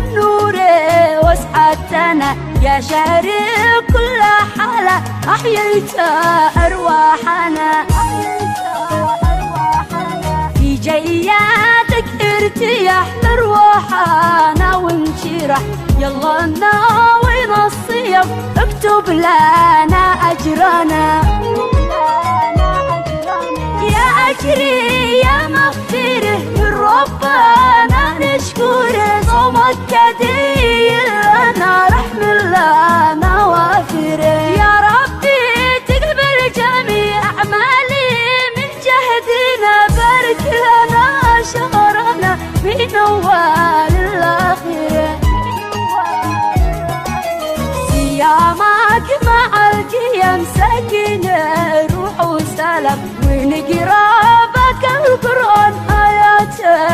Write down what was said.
بالنور واسعدتنا يا شهري كل حالة أحييت أرواحنا في جياتك ارتياح لروحنا ونشرح يلا ناوي الصيام اكتب لنا أجرنا يا أجري يا مغفره من ربنا نشكره صومك كثير لنا رحم لنا وافره يا ربي تقبل جميع أعمالي من جهدنا بارك لنا شهرنا من أول الآخرة صيامك مع القيام سكينة روح وسلام ونقرا بك القرآن آياته